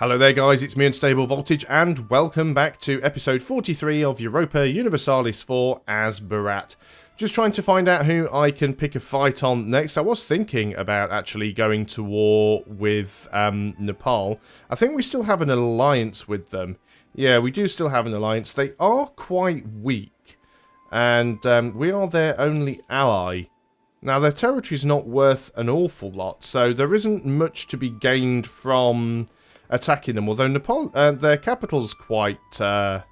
Hello there guys, it's me Unstable Voltage and welcome back to episode 43 of Europa Universalis IV as Barat. Just trying to find out who I can pick a fight on next. I was thinking about actually going to war with Nepal. I think we still have an alliance with them. Yeah, we do still have an alliance. They are quite weak and we are their only ally. Now their territory is not worth an awful lot, so there isn't much to be gained from attacking them, although Nepal, their capital's quite high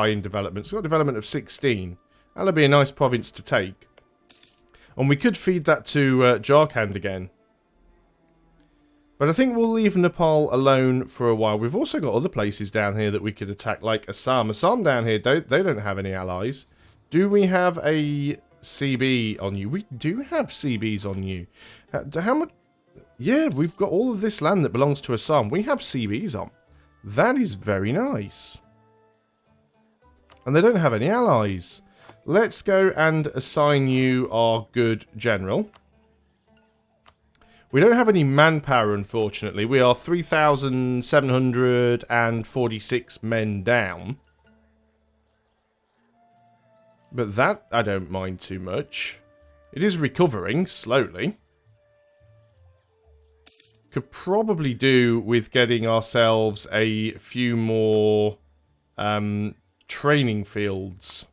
in development. It's got a development of 16. That'll be a nice province to take. And we could feed that to Jharkhand again. But I think we'll leave Nepal alone for a while. We've also got other places down here that we could attack, like Assam. Assam down here, they don't have any allies. Do we have a CB on you? We do have CBs on you. How much? Yeah, we've got all of this land that belongs to Assam. We have CBs on. That is very nice. And they don't have any allies. Let's go and assign you our good general. We don't have any manpower, unfortunately. We are 3,746 men down. But that I don't mind too much. It is recovering slowly. Could probably do with getting ourselves a few more training fields.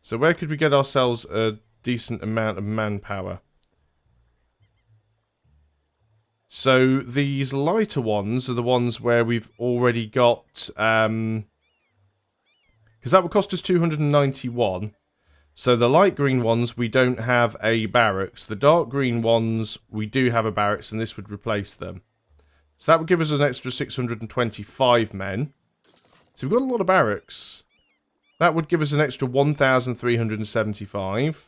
So where could we get ourselves a decent amount of manpower? So these lighter ones are the ones where we've already got... because that would cost us 291. So the light green ones, we don't have a barracks. The dark green ones, we do have a barracks, and this would replace them. So that would give us an extra 625 men. So we've got a lot of barracks. That would give us an extra 1,375.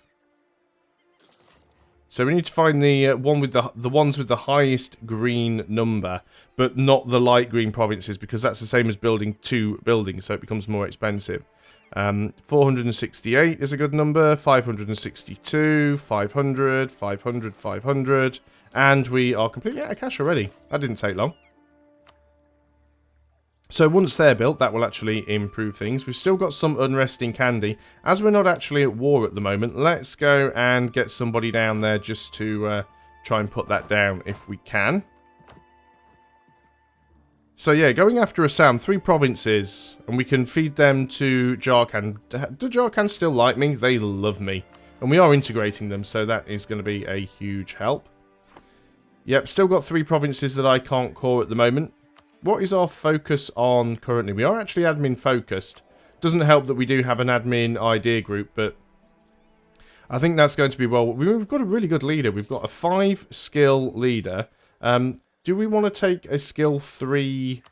So we need to find the one with the ones with the highest green number, but not the light green provinces, because that's the same as building 2 buildings, so it becomes more expensive. 468 is a good number, 562, 500, 500, 500, and we are completely out of cash already. That didn't take long. So once they're built, that will actually improve things. We've still got some unrest in Kandy. As we're not actually at war at the moment, let's go and get somebody down there just to try and put that down if we can. So yeah, going after Assam, 3 provinces, and we can feed them to Jharkhand. Do Jharkhand still like me? They love me. And we are integrating them, so that is going to be a huge help. Yep, still got 3 provinces that I can't core at the moment. What is our focus on currently? We are actually admin focused. Doesn't help that we do have an admin idea group, but I think that's going to be well. We've got a really good leader. We've got a 5 skill leader. Do we want to take a skill 3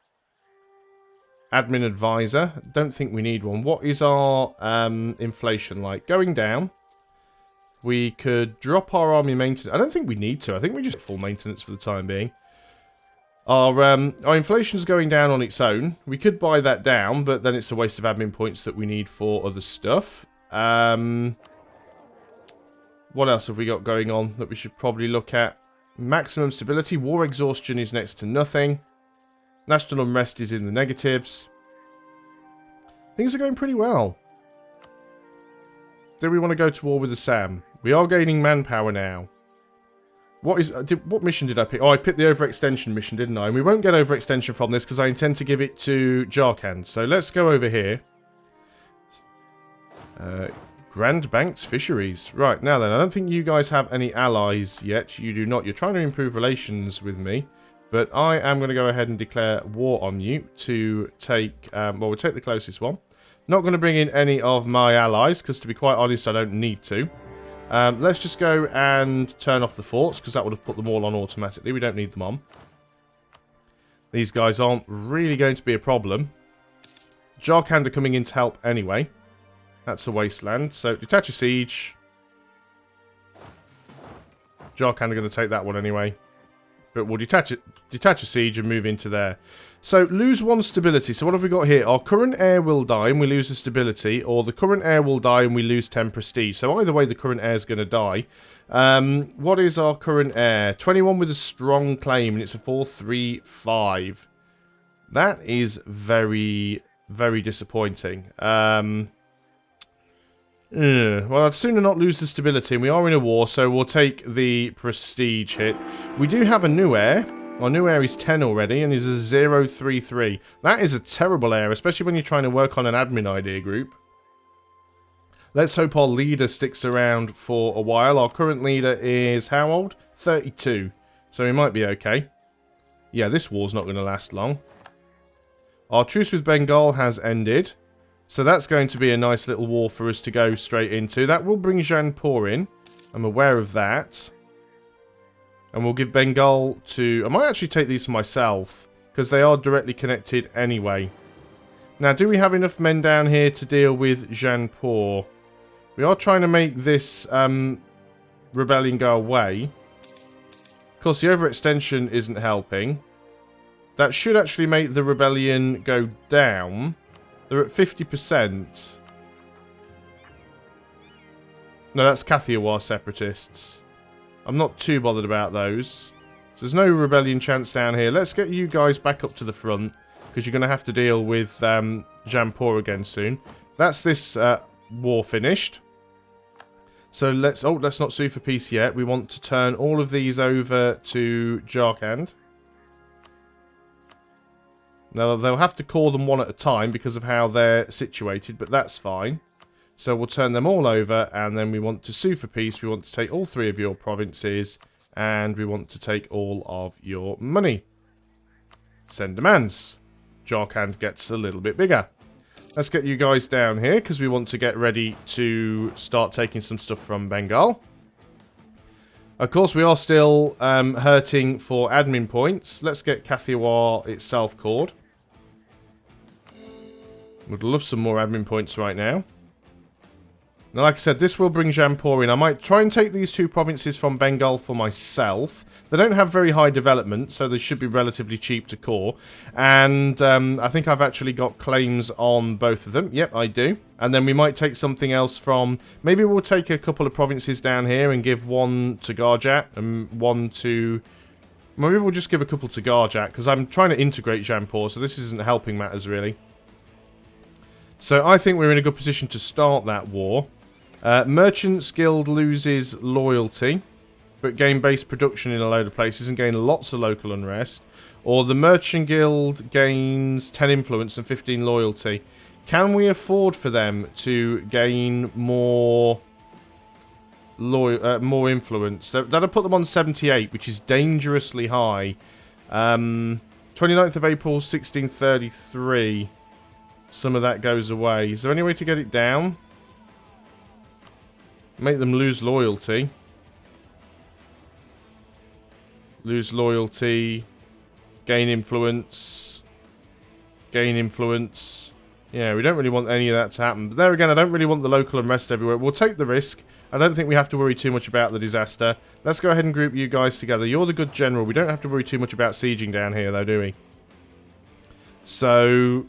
admin advisor? Don't think we need one. What is our inflation like? Going down. We could drop our army maintenance. I don't think we need to. I think we just full maintenance for the time being. Our inflation's going down on its own. We could buy that down, but then it's a waste of admin points that we need for other stuff. What else have we got going on that we should probably look at? Maximum stability. War exhaustion is next to nothing. National unrest is in the negatives. Things are going pretty well. Do we want to go to war with Assam? We are gaining manpower now. What mission did I pick? Oh, I picked the overextension mission, didn't I? And we won't get overextension from this because I intend to give it to Jharkhand. So let's go over here. Grand Banks Fisheries. Right, now then, I don't think you guys have any allies yet. You do not. You're trying to improve relations with me. But I am going to go ahead and declare war on you to take... well, we'll take the closest one. Not going to bring in any of my allies, because to be quite honest, I don't need to. Let's just go and turn off the forts, because that would have put them all on automatically. We don't need them on. These guys aren't really going to be a problem. Jharkhand are coming in to help anyway. That's a wasteland. So, detach a siege. Jharkhand are going to take that one anyway. But we'll detach a siege and move into there. So, lose 1 stability. So what have we got here? Our current heir will die and we lose a stability, or the current heir will die and we lose 10 prestige. So either way, the current heir is going to die. What is our current heir? 21 with a strong claim, and it's a 435. That is very, very disappointing. Well, I'd sooner not lose the stability, and we are in a war, so we'll take the prestige hit. We do have a new heir. Our new heir is 10 already, and is a 033. That is a terrible heir, especially when you're trying to work on an admin idea group. Let's hope our leader sticks around for a while. Our current leader is how old? 32. So he might be okay. Yeah, this war's not going to last long. Our truce with Bengal has ended. So that's going to be a nice little war for us to go straight into. That will bring Jaipur in. I'm aware of that. And we'll give Bengal to... I might actually take these for myself, because they are directly connected anyway. Now, do we have enough men down here to deal with Jaipur? We are trying to make this rebellion go away. Of course, the overextension isn't helping. That should actually make the rebellion go down. They're at 50%. No, that's Kathiawar separatists. I'm not too bothered about those. So there's no rebellion chance down here. Let's get you guys back up to the front, because you're going to have to deal with Jaipur again soon. That's this war finished. So let's not sue for peace yet. We want to turn all of these over to Jharkhand. Now, they'll have to call them one at a time because of how they're situated, but that's fine. So we'll turn them all over, and then we want to sue for peace. We want to take all 3 of your provinces, and we want to take all of your money. Send demands. Jharkhand gets a little bit bigger. Let's get you guys down here, because we want to get ready to start taking some stuff from Bengal. Of course, we are still hurting for admin points. Let's get Kathiawar itself called. Would love some more admin points right now. Now, like I said, this will bring Jaipur in. I might try and take these 2 provinces from Bengal for myself. They don't have very high development, so they should be relatively cheap to core. And I think I've actually got claims on both of them. Yep, I do. And then we might take something else from... Maybe we'll take a couple of provinces down here and give one to Garjat and one to... Maybe we'll just give a couple to Garjat, because I'm trying to integrate Jaipur, so this isn't helping matters, really. So I think we're in a good position to start that war. Merchants Guild loses loyalty, but gain base production in a load of places and gain lots of local unrest. Or the Merchant Guild gains 10 influence and 15 loyalty. Can we afford for them to gain more influence? That'll put them on 78, which is dangerously high. 29th of April, 1633. Some of that goes away. Is there any way to get it down? Make them lose loyalty. Lose loyalty. Gain influence. Gain influence. Yeah, we don't really want any of that to happen. But there again, I don't really want the local unrest everywhere. We'll take the risk. I don't think we have to worry too much about the disaster. Let's go ahead and group you guys together. You're the good general. We don't have to worry too much about sieging down here, though, do we? So,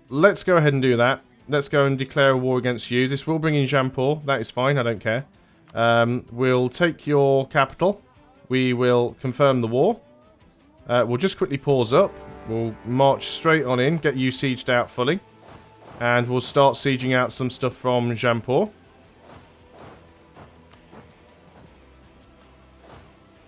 let's go ahead and do that. Let's go and declare a war against you. This will bring in Jaipur. That is fine. I don't care. We'll take your capital. We will confirm the war. We'll just quickly pause up. We'll march straight on in. Get you sieged out fully. And we'll start sieging out some stuff from Jaipur.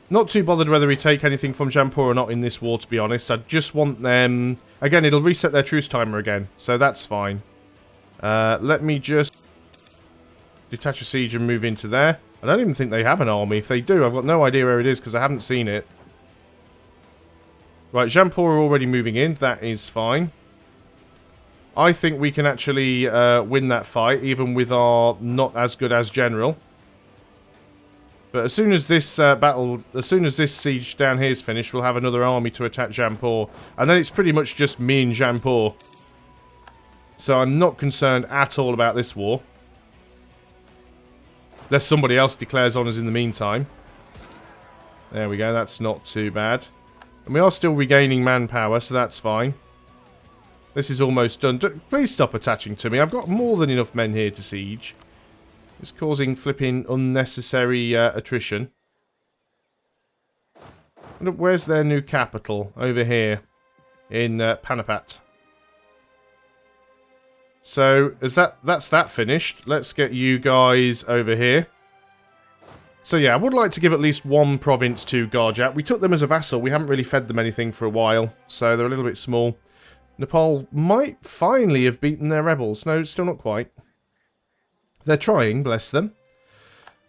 Not too bothered whether we take anything from Jaipur or not in this war, to be honest. I just want them... Again, it'll reset their truce timer again, so that's fine. Let me just detach a siege and move into there. I don't even think they have an army. If they do, I've got no idea where it is because I haven't seen it. Right, Jaipur are already moving in. That is fine. I think we can actually win that fight, even with our not as good as general. But as soon as this as soon as this siege down here is finished, we'll have another army to attack Jaipur. And then it's pretty much just me and Jaipur. So I'm not concerned at all about this war. Unless somebody else declares honours in the meantime. There we go, that's not too bad. And we are still regaining manpower, so that's fine. This is almost done. Please stop attaching to me. I've got more than enough men here to siege. It's causing flipping unnecessary attrition. Look, where's their new capital? Over here. In Panapat. So, that's that finished. Let's get you guys over here. So yeah, I would like to give at least one province to Garjat. We took them as a vassal. We haven't really fed them anything for a while, so they're a little bit small. Nepal might finally have beaten their rebels. No, still not quite. They're trying, bless them.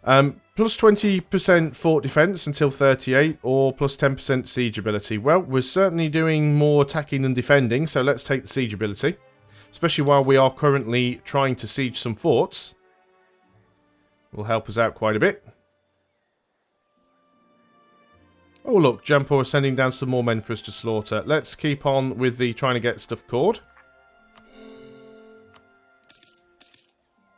Plus 20% fort defense until 38, or plus 10% siege ability. Well, we're certainly doing more attacking than defending, so let's take the siege ability. Especially while we are currently trying to siege some forts. Will help us out quite a bit. Oh look, Jampur is sending down some more men for us to slaughter. Let's keep on with the trying to get stuff cored.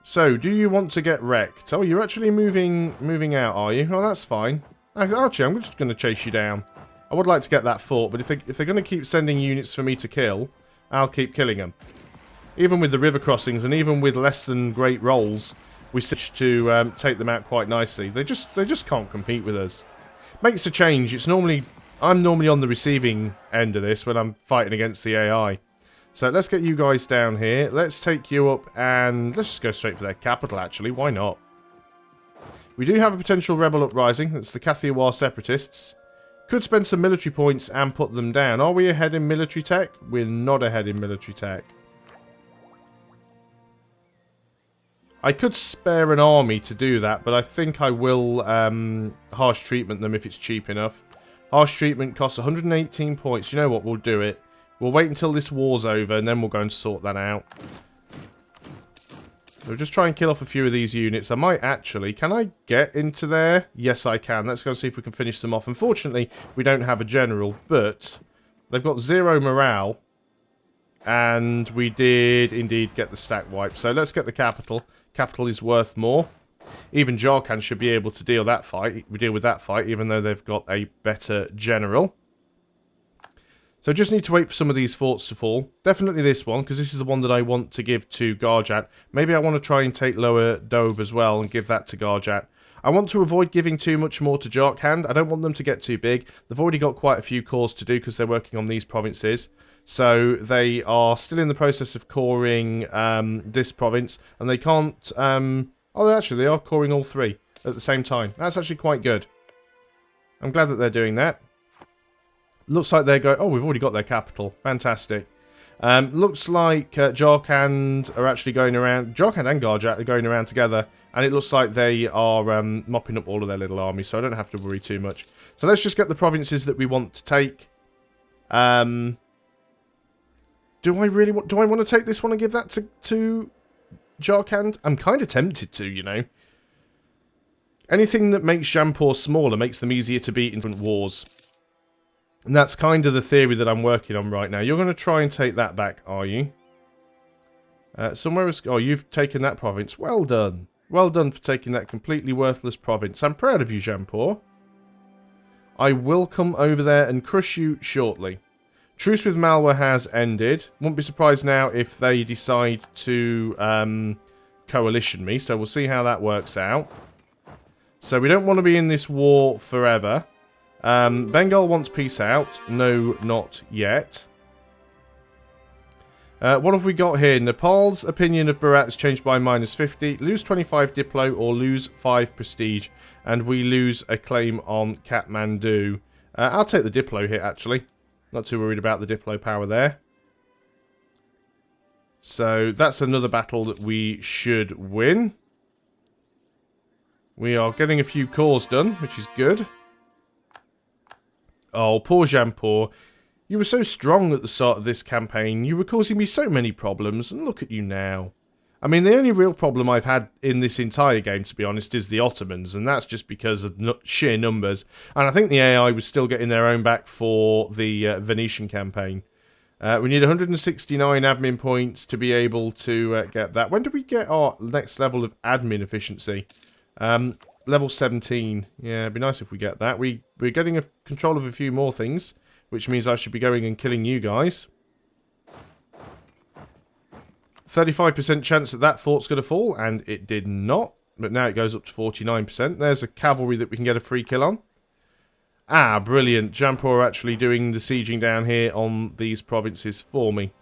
So, do you want to get wrecked? Oh, you're actually moving out, are you? Oh, that's fine. Actually, I'm just going to chase you down. I would like to get that fort, but if they're going to keep sending units for me to kill, I'll keep killing them. Even with the river crossings and even with less than great rolls, we managed to take them out quite nicely. They just can't compete with us. Makes a change. I'm normally on the receiving end of this when I'm fighting against the AI. So let's get you guys down here. Let's take you up and let's just go straight for their capital, actually. Why not? We do have a potential rebel uprising. That's the Kathiawar separatists. Could spend some military points and put them down. Are we ahead in military tech? We're not ahead in military tech. I could spare an army to do that, but I think I will harsh treatment them if it's cheap enough. Harsh treatment costs 118 points. You know what? We'll do it. We'll wait until this war's over, and then we'll go and sort that out. So just try and kill off a few of these units. I might actually... Can I get into there? Yes, I can. Let's go and see if we can finish them off. Unfortunately, we don't have a general, but they've got 0 morale, and we did indeed get the stack wipe. So let's get the capital. Capital is worth more. Even Jarkhan should be able to deal with that fight, even though they've got a better general. So just need to wait for some of these forts to fall. Definitely this one, because this is the one that I want to give to Garjat. Maybe I want to try and take Lower Dobe as well and give that to Garjat. I want to avoid giving too much more to Jarkhan. I don't want them to get too big. They've already got quite a few cores to do because they're working on these provinces. So they are still in the process of coring this province, and they can't... oh, actually, they are coring all 3 at the same time. That's actually quite good. I'm glad that they're doing that. Looks like they're going... Oh, we've already got their capital. Fantastic. Looks like Jarkhan are actually going around... Jarkhan and Garjat are going around together, and it looks like they are mopping up all of their little armies, so I don't have to worry too much. So let's just get the provinces that we want to take. Do I want to take this one and give that to Jarkhan? I'm kind of tempted to, you know. Anything that makes Jampur smaller makes them easier to beat in different wars. And that's kind of the theory that I'm working on right now. You're going to try and take that back, are you? Oh, you've taken that province. Well done. Well done for taking that completely worthless province. I'm proud of you, Jampur. I will come over there and crush you shortly. Truce with Malwa has ended. Won't be surprised now if they decide to coalition me. So we'll see how that works out. So we don't want to be in this war forever. Bengal wants peace out. No, not yet. What have we got here? Nepal's opinion of Bharat has changed by -50. Lose 25 Diplo or lose 5 prestige. And we lose a claim on Kathmandu. I'll take the Diplo hit, actually. Not too worried about the Diplo power there. So that's another battle that we should win. We are getting a few cores done, which is good. Oh, poor Jampur. You were so strong at the start of this campaign. You were causing me so many problems, and look at you now. I mean, the only real problem I've had in this entire game, to be honest, is the Ottomans, and that's just because of sheer numbers. And I think the AI was still getting their own back for the Venetian campaign. We need 169 admin points to be able to get that. When do we get our next level of admin efficiency? Level 17. Yeah, it'd be nice if we get that. We're getting a control of a few more things, which means I should be going and killing you guys. 35% chance that that fort's going to fall, and it did not. But now it goes up to 49%. There's a cavalry that we can get a free kill on. Ah, brilliant. Jampur are actually doing the sieging down here on these provinces for me.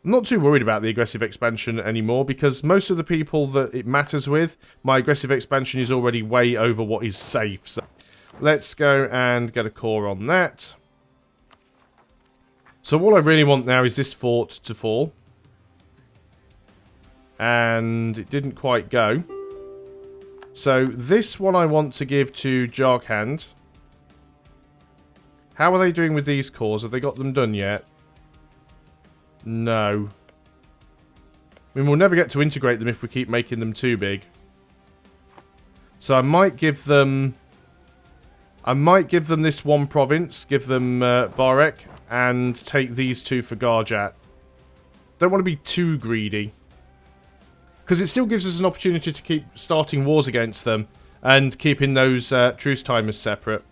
I'm not too worried about the aggressive expansion anymore, because most of the people that it matters with, my aggressive expansion is already way over what is safe. So let's go and get a core on that. So all I really want now is this fort to fall. And it didn't quite go. So this one I want to give to Jharkhand. How are they doing with these cores? Have they got them done yet? No. I mean, we'll never get to integrate them if we keep making them too big. So I might give them... this one province, give them Barek, and take these two for Garjat. Don't want to be too greedy. Because it still gives us an opportunity to keep starting wars against them and keeping those truce timers separate.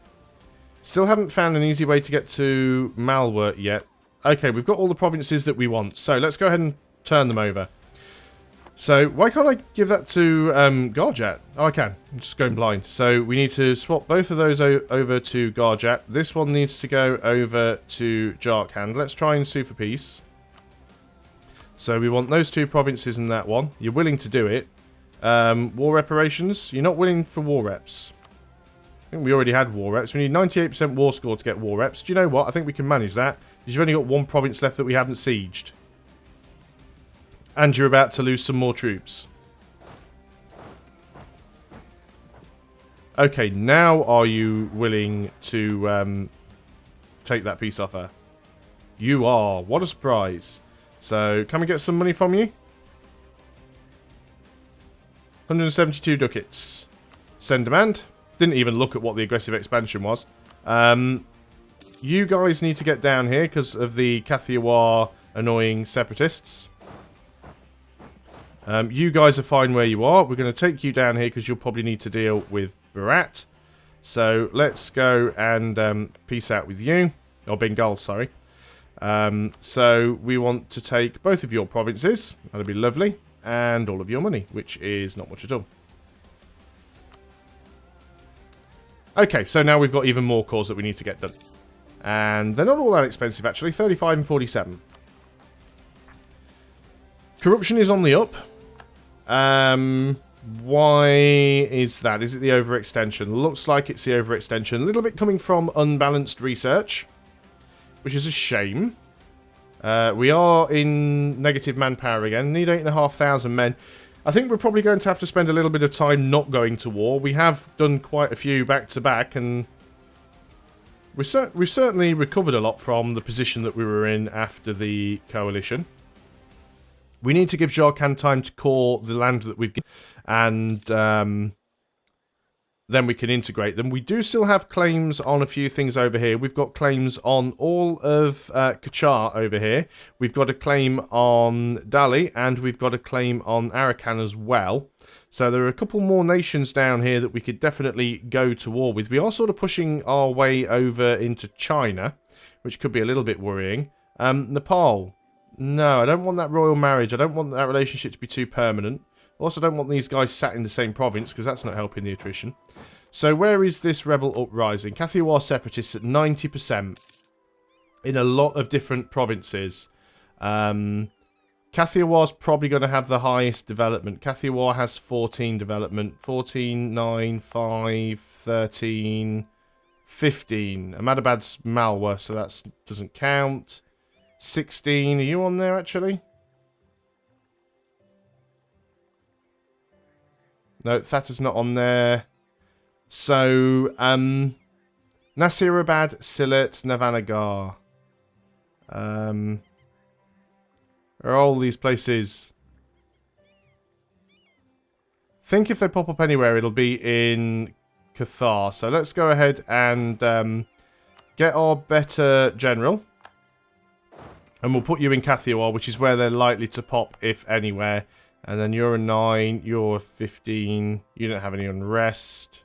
Still haven't found an easy way to get to Malwart yet. Okay, we've got all the provinces that we want. So let's go ahead and turn them over. So why can't I give that to Garjat? Oh, I can. I'm just going blind. So we need to swap both of those over to Garjat. This one needs to go over to Jharkhand. Let's try and sue for peace. So we want those two provinces and that one. You're willing to do it. War reparations. You're not willing for war reps. I think we already had war reps. We need 98% war score to get war reps. Do you know what? I think we can manage that. Because you've only got one province left that we haven't sieged. And you're about to lose some more troops. Okay, now are you willing to take that peace offer? You are. What a surprise. So, can we get some money from you? 172 ducats. Send demand. Didn't even look at what the aggressive expansion was. You guys need to get down here because of the Kathiawar annoying separatists. You guys are fine where you are. We're going to take you down here because you'll probably need to deal with Berat. So, let's go and peace out with you. Or Bengal, sorry. So we want to take both of your provinces, that'd be lovely, and all of your money, which is not much at all. Okay, so now we've got even more cores that we need to get done. And they're not all that expensive actually, 35 and 47. Corruption is on the up. Why is that? Is it the overextension? Looks like it's the overextension. A little bit coming from unbalanced research, which is a shame. We are in negative manpower again. Need 8,500 men. I think we're probably going to have to spend a little bit of time not going to war. We have done quite a few back-to-back, and we've certainly recovered a lot from the position that we were in after the coalition. We need to give Jharkhand time to core the land that we've given, and then we can integrate them. We do still have claims on a few things over here. We've got claims on all of Kachar over here. We've got a claim on Dali, and we've got a claim on Arakan as well. So there are a couple more nations down here that we could definitely go to war with. We are sort of pushing our way over into China, which could be a little bit worrying. Nepal. No, I don't want that royal marriage. I don't want that relationship to be too permanent. Also, don't want these guys sat in the same province, because that's not helping the attrition. So, where is this rebel uprising? Kathiawar separatists at 90% in a lot of different provinces. Kathiawar's probably going to have the highest development. Kathiawar has 14 development. 14, 9, 5, 13, 15. Ahmadabad's Malwa, so that doesn't count. 16. Are you on there, actually? No, Thatter's not on there. So, Nasirabad, Sylhet, Navanagar. Where are all these places? I think if they pop up anywhere, it'll be in Cathar. So let's go ahead and get our better general. And we'll put you in Kathiawar, which is where they're likely to pop, if anywhere. And then you're a 9, you're a 15. You don't have any unrest.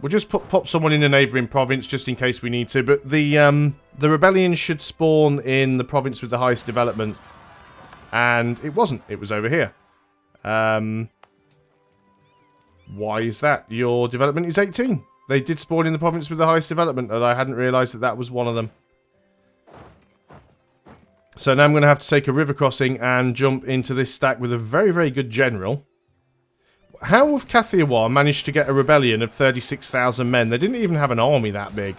We'll just pop someone in a neighbouring province just in case we need to. But the rebellion should spawn in the province with the highest development. And it wasn't. It was over here. Why is that? Your development is 18. They did spawn in the province with the highest development, and I hadn't realised that that was one of them. So now I'm going to have to take a river crossing and jump into this stack with a very, very good general. How have Kathiawar managed to get a rebellion of 36,000 men? They didn't even have an army that big.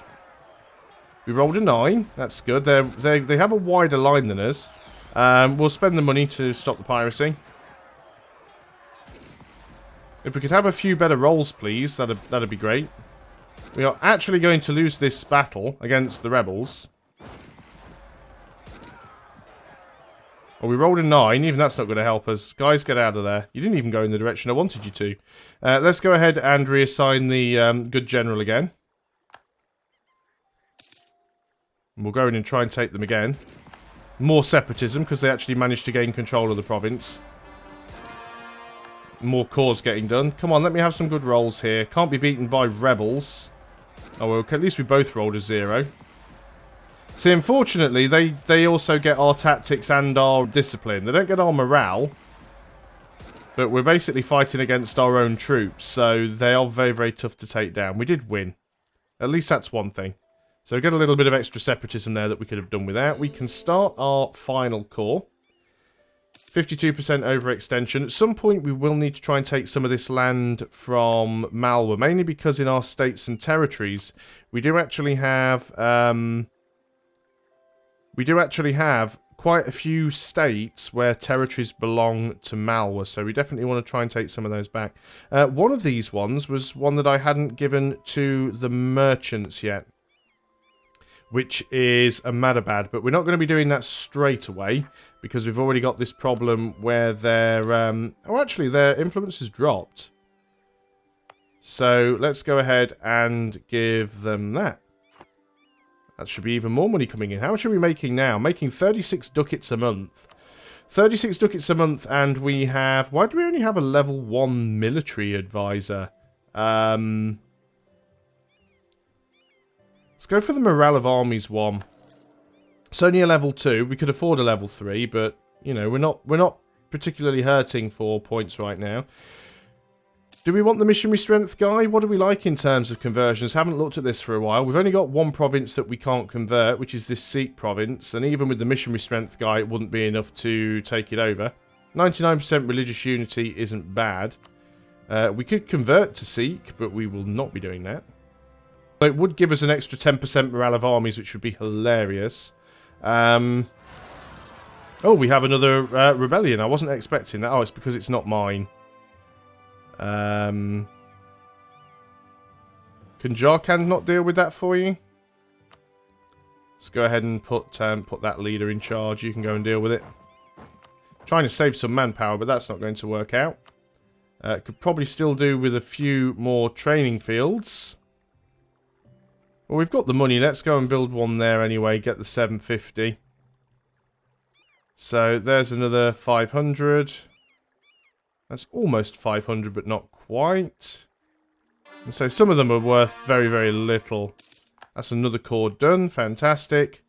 We rolled a 9. That's good. They have a wider line than us. We'll spend the money to stop the piracy. If we could have a few better rolls, please, that'd be great. We are actually going to lose this battle against the rebels. Well, we rolled a 9. Even that's not going to help us. Guys, get out of there. You didn't even go in the direction I wanted you to. Let's go ahead and reassign the good general again. And we'll go in and try and take them again. More separatism, because they actually managed to gain control of the province. More cores getting done. Come on, let me have some good rolls here. Can't be beaten by rebels. Oh, well, at least we both rolled a 0. See, unfortunately, they also get our tactics and our discipline. They don't get our morale. But we're basically fighting against our own troops. So they are very, very tough to take down. We did win. At least that's one thing. So we get a little bit of extra separatism there that we could have done without. We can start our final core. 52% overextension. At some point, we will need to try and take some of this land from Malwa. Mainly because in our states and territories, we do actually have... quite a few states where territories belong to Malwa, so we definitely want to try and take some of those back. One of these ones was one that I hadn't given to the merchants yet, which is Ahmadabad, but we're not going to be doing that straight away, because we've already got this problem where their... oh, actually, their influence has dropped. So let's go ahead and give them that. That should be even more money coming in. How much are we making now? Making 36 ducats a month. 36 ducats a month, and we have... Why do we only have a level 1 military advisor? Let's go for the morale of armies 1. It's only a level 2. We could afford a level 3, but, you know, we're not particularly hurting for points right now. Do we want the missionary strength guy? What do we like in terms of conversions? Haven't looked at this for a while. We've only got one province that we can't convert, which is this Sikh province. And even with the missionary strength guy, it wouldn't be enough to take it over. 99% religious unity isn't bad. We could convert to Sikh, but we will not be doing that. So it would give us an extra 10% morale of armies, which would be hilarious. Oh, we have another rebellion. I wasn't expecting that. Oh, it's because it's not mine. Can Jarkand not deal with that for you? Let's go ahead and put that leader in charge. You can go and deal with it. Trying to save some manpower, but that's not going to work out. Could probably still do with a few more training fields. Well, we've got the money. Let's go and build one there anyway. Get the 750. So there's another 500. That's almost 500, but not quite. And so some of them are worth very, very little. That's another core done. Fantastic.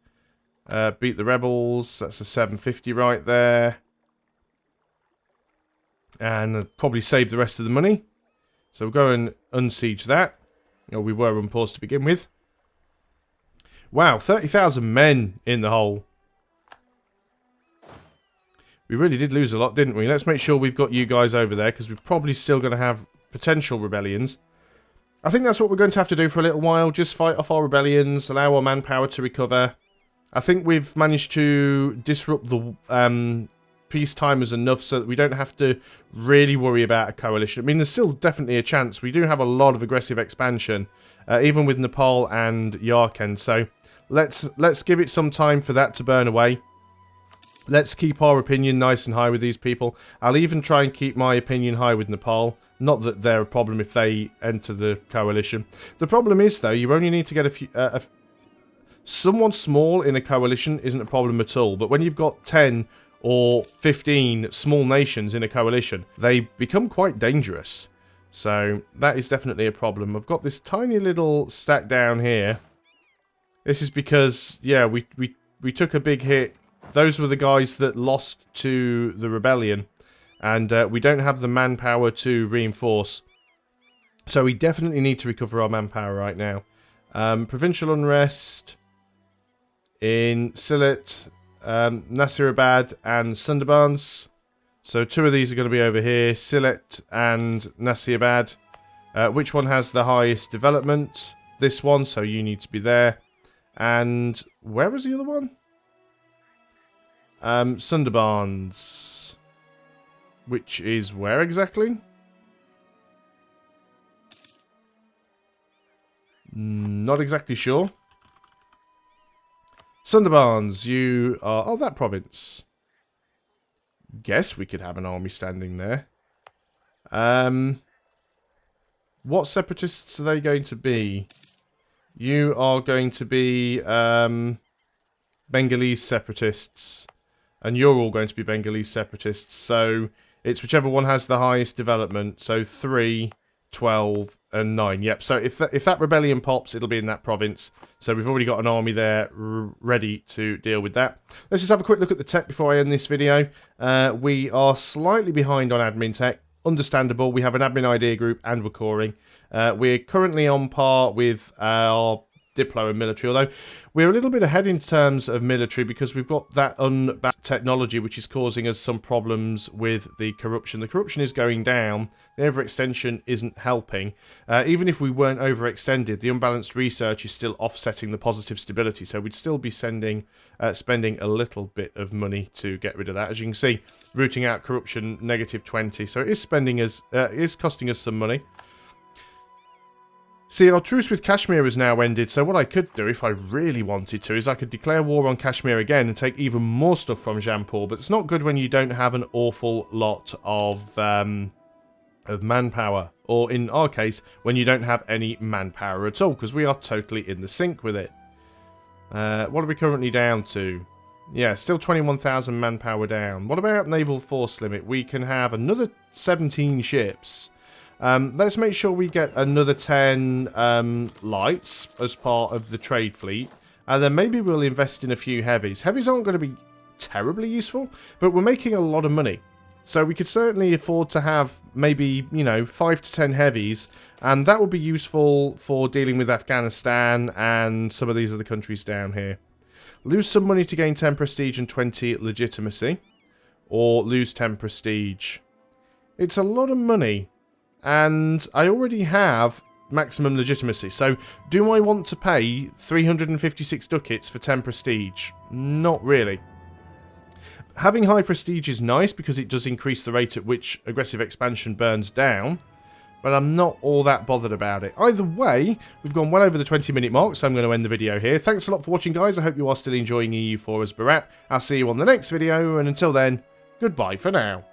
Beat the rebels. That's a 750 right there. And probably save the rest of the money. So we'll go and unsiege that. Oh, we were unpaused to begin with. Wow, 30,000 men in the hole. We really did lose a lot, didn't we? Let's make sure we've got you guys over there, because we're probably still going to have potential rebellions. I think that's what we're going to have to do for a little while. Just fight off our rebellions, allow our manpower to recover. I think we've managed to disrupt the peacetimers enough so that we don't have to really worry about a coalition. I mean, there's still definitely a chance. We do have a lot of aggressive expansion, even with Nepal and Yarkand. So let's give it some time for that to burn away. Let's keep our opinion nice and high with these people. I'll even try and keep my opinion high with Nepal. Not that they're a problem if they enter the coalition. The problem is, though, you only need to get a few... someone small in a coalition isn't a problem at all. But when you've got 10 or 15 small nations in a coalition, they become quite dangerous. So that is definitely a problem. I've got this tiny little stack down here. This is because, yeah, we took a big hit. Those were the guys that lost to the rebellion. And we don't have the manpower to reinforce. So we definitely need to recover our manpower right now. Provincial unrest in Sylhet, Nasirabad and Sundarbans. So 2 of these are going to be over here, Sylhet and Nasirabad. Which one has the highest development? This one, so you need to be there. And where was the other one? Sundarbans. Which is where exactly? Not exactly sure. Sundarbans, you are... Oh, that province. Guess we could have an army standing there. What separatists are they going to be? You are going to be Bengalese separatists. And you're all going to be Bengalese separatists. So it's whichever one has the highest development. So 3, 12 and 9. Yep, so if that rebellion pops, it'll be in that province. So we've already got an army there ready to deal with that. Let's just have a quick look at the tech before I end this video. We are slightly behind on admin tech. Understandable. We have an admin idea group and we're coring. We're currently on par with our Diplo and military, although we're a little bit ahead in terms of military because we've got that unbacked technology which is causing us some problems with the corruption. The corruption is going down, the overextension isn't helping. Even if we weren't overextended, the unbalanced research is still offsetting the positive stability, so we'd still be spending a little bit of money to get rid of that. As you can see, rooting out corruption, -20, so it is costing us some money. See, our truce with Kashmir has now ended, so what I could do, if I really wanted to, is I could declare war on Kashmir again and take even more stuff from Jampur, but it's not good when you don't have an awful lot of manpower, or in our case, when you don't have any manpower at all, because we are totally in the sink with it. What are we currently down to? Yeah, still 21,000 manpower down. What about naval force limit? We can have another 17 ships. Let's make sure we get another 10 lights as part of the trade fleet. And then maybe we'll invest in a few heavies. Heavies aren't going to be terribly useful, but we're making a lot of money. So we could certainly afford to have maybe, you know, 5 to 10 heavies. And that would be useful for dealing with Afghanistan and some of these other countries down here. Lose some money to gain 10 prestige and 20 legitimacy. Or lose 10 prestige. It's a lot of money. And I already have maximum legitimacy. So, do I want to pay 356 ducats for 10 prestige? Not really. Having high prestige is nice because it does increase the rate at which aggressive expansion burns down. But I'm not all that bothered about it. Either way, we've gone well over the 20-minute mark, so I'm going to end the video here. Thanks a lot for watching, guys. I hope you are still enjoying EU4 as Barat. I'll see you on the next video, and until then, goodbye for now.